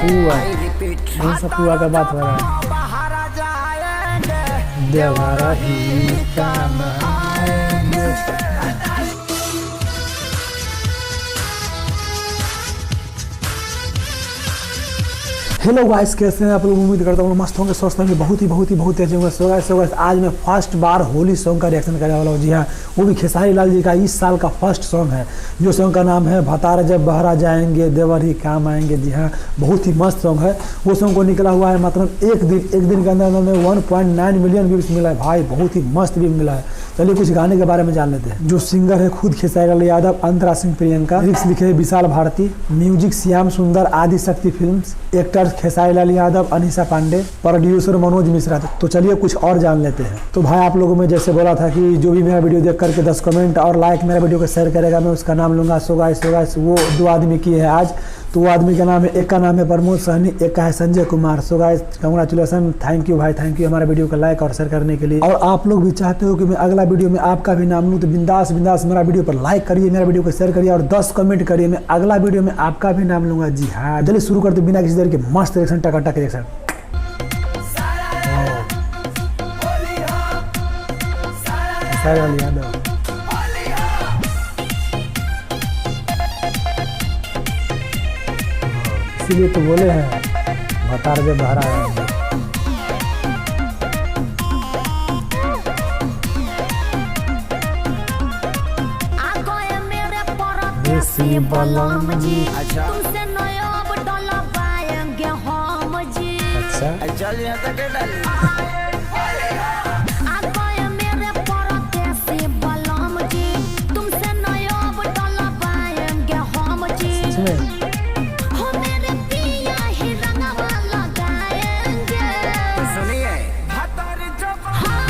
पुआ, कौन सा पुआ का बात हो रहा है? देवरा ही काम आएंगे। हेलो गाइस, कैसे हैं आप लोग? उम्मीद करता हूँ मस्त होंगे, स्वस्थ होंगे, बहुत ही अच्छे होंगे। सो गाइस आज मैं फर्स्ट बार होली सॉन्ग का रिएक्शन करने वाला हूँ। जी हाँ, वो भी खेसारी लाल जी का इस साल का फर्स्ट सॉन्ग है, जो सॉन्ग का नाम है भतार जब बहरा जाएंगे देवर ही काम आएंगे। जी हाँ, बहुत ही मस्त सॉन्ग है। वो सॉन्ग को निकला हुआ है मतलब एक दिन के अंदर में 1.9 मिलियन व्यूज मिला है भाई, बहुत ही मस्त व्यू मिला है। चलिए कुछ गाने के बारे में जान लेते हैं। जो सिंगर है खुद खेसारी लाल यादव, अंतरा सिंह प्रियंका, लिरिक्स लिखे है विशाल भारती, म्यूजिक श्याम सुंदर, आदि शक्ति films, actor Khesari Lal Yadav, Anisha Pandey, producer Manoj Mishra. तो चलिए कुछ और जान लेते हैं। तो भाई आप लोगों में जैसे बोला था कि जो भी मेरा वीडियो देख करके 10 कमेंट और लाइक मेरा वीडियो को शेयर करेगा, मैं उसका नाम लूंगा। सो गाइस वो 2 आदमी की है आज। तो वो आदमी का नाम है, एक का नाम है प्रमोद सहनी, एक का है Sanjay Kumar. So guys congratulation, thank you भाई, थैंक यू हमारे वीडियो को लाइक और शेयर करने के लिए। और आप लोग भी चाहते हो कि मैं अगला वीडियो में आपका भी नाम लूँ, तो बिंदास मेरा वीडियो पर लाइक करिए, मेरा वीडियो को शेयर करिए और 10 कमेंट करिए, मैं अगला वीडियो में आपका भी नाम लूंगा। जी हाँ, चलिए शुरू करते बिना किसी देर के मस्त रिएक्शन, टकाटक रिएक्शन। खेसारी लाल यादव, इसीलिए तो बोले हैं भतार जब बहरा आएंगे। देसी बलम जी, अच्छा चल यहाँ तक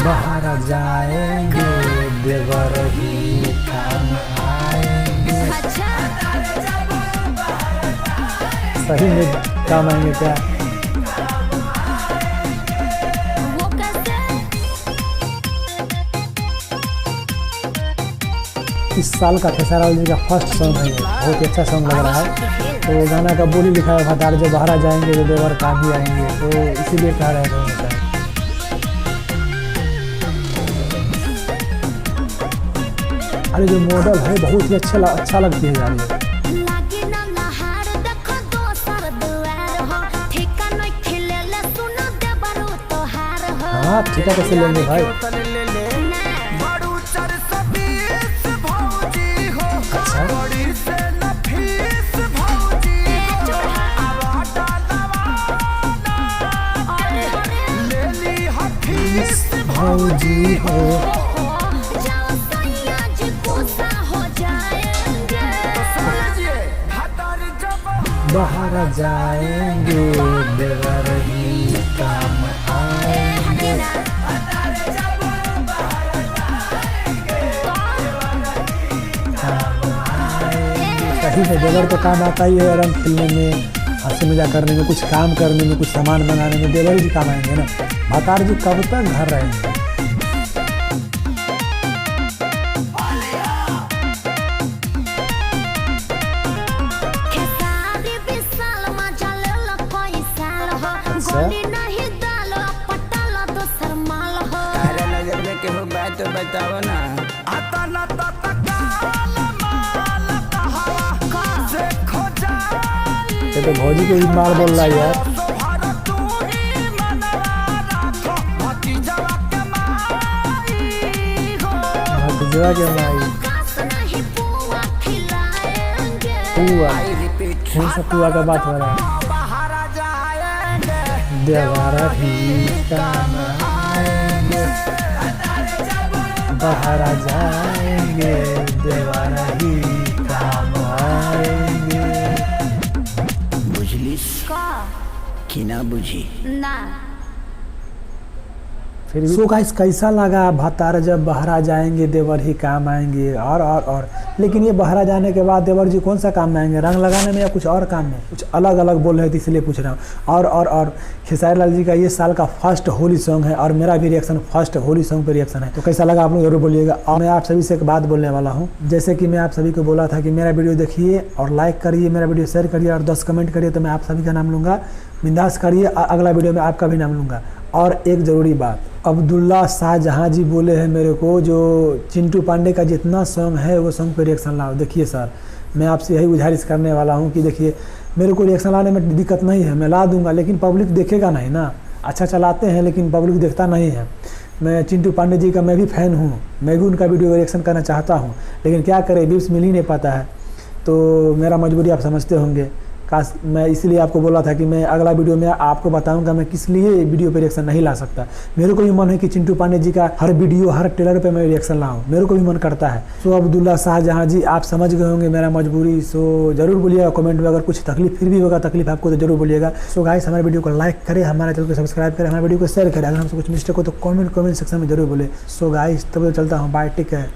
बहरा जाएंगे देवर ही काम आएंगे। सही में काम आएंगे क्या? इस साल का खेसारी लाल जी का फर्स्ट सॉन्ग है, बहुत ही अच्छा सॉन्ग लग रहा है। तो गाना का बोली लिखा है भतार जब बहरा जाएंगे तो देवर काम ही आएंगे, तो इसीलिए कह रहे हैं। अरे जो मॉडल है बहुत ही अच्छा लगती है यार ये। हाँ ठेका कैसे लेंगे भाई? अच्छा भौजी हो, बहरा जाएंगे देवर ही काम आएंगे। सही में देवर तो काम आता ही है, रंग खिलने में, हंसी मजाक करने में, कुछ काम करने में, कुछ सामान बनाने में देवर जी काम आएंगे ना। भतार जी कब तक घर रहेंगे? तो बताओ ना। ये तो भौजी को भी मार बोल रहा है यार। भतीजवा के माई पुआ, कौन सा पुआ का बात हो रहा है? देवरा ही काम आएंगे, बहरा जाएंगे देवरा ही काम आएंगे। बुझलिस कि ना बुझी ना? फिर सो गाइस कैसा लगा भतार जब बहरा जाएंगे देवर ही काम आएंगे? और लेकिन ये बहरा जाने के बाद देवर जी कौन सा काम में आएंगे, रंग लगाने में या कुछ और काम में? कुछ अलग अलग बोल रहे थे इसलिए पूछ रहा हूँ। और खेसारी लाल जी का ये साल का फर्स्ट होली सॉन्ग है और मेरा भी रिएक्शन फर्स्ट होली सॉन्ग पे रिएक्शन है, तो कैसा लगा आप लोग जरूर बोलिएगा। और मैं आप सभी से एक बात बोलने वाला हूँ, जैसे कि मैं आप सभी को बोला था कि मेरा वीडियो देखिए और लाइक करिए, मेरा वीडियो शेयर करिए और 10 कमेंट करिए, तो मैं आप सभी का नाम लूँगा। बिंदास करिए, अगला वीडियो में आपका भी नाम लूँगा। और एक ज़रूरी बात, अब्दुल्ला शाहजहाँ जी बोले हैं मेरे को जो चिंटू पांडे का जितना सॉन्ग है वो सॉन्ग पे रिएक्शन लाओ। देखिए सर, मैं आपसे यही गुजारिश करने वाला हूँ कि देखिए मेरे को रिएक्शन लाने में दिक्कत नहीं है, मैं ला दूंगा, लेकिन पब्लिक देखेगा नहीं ना। अच्छा चलाते हैं लेकिन पब्लिक देखता नहीं है। मैं चिंटू पांडे जी का मैं भी फ़ैन हूँ, मैं भी उनका वीडियो रिएक्शन करना चाहता हूँ, लेकिन क्या करें, व्यूज़ मिल ही नहीं पाता है, तो मेरा मजबूरी आप समझते होंगे। काश मैं इसलिए आपको बोला था कि मैं अगला वीडियो में आपको बताऊंगा मैं किस लिए वीडियो पे रिएक्शन नहीं ला सकता। मेरे को भी मन है कि चिंटू पांडे जी का हर वीडियो हर ट्रेलर पे मैं रिएक्शन लाऊं, मेरे को भी मन करता है। सो अब्दुल्ला शाहजहाँ जी आप समझ गए होंगे मेरा मजबूरी, सो जरूर बोलिएगा कमेंट में, अगर कुछ तकलीफ फिर भी होगा तकलीफ आपको तो जरूर बोलिएगा। सो गाइस हमारे वीडियो को लाइक करें, हमारे चैनल को सब्सक्राइब करें, हमारे वीडियो को शेयर करें, अगर हमसे कुछ मिस्टेक हो तो कमेंट सेक्शन में जरूर बोले। सो गाइस तब तो चलता हूँ, बाय, टेक केयर।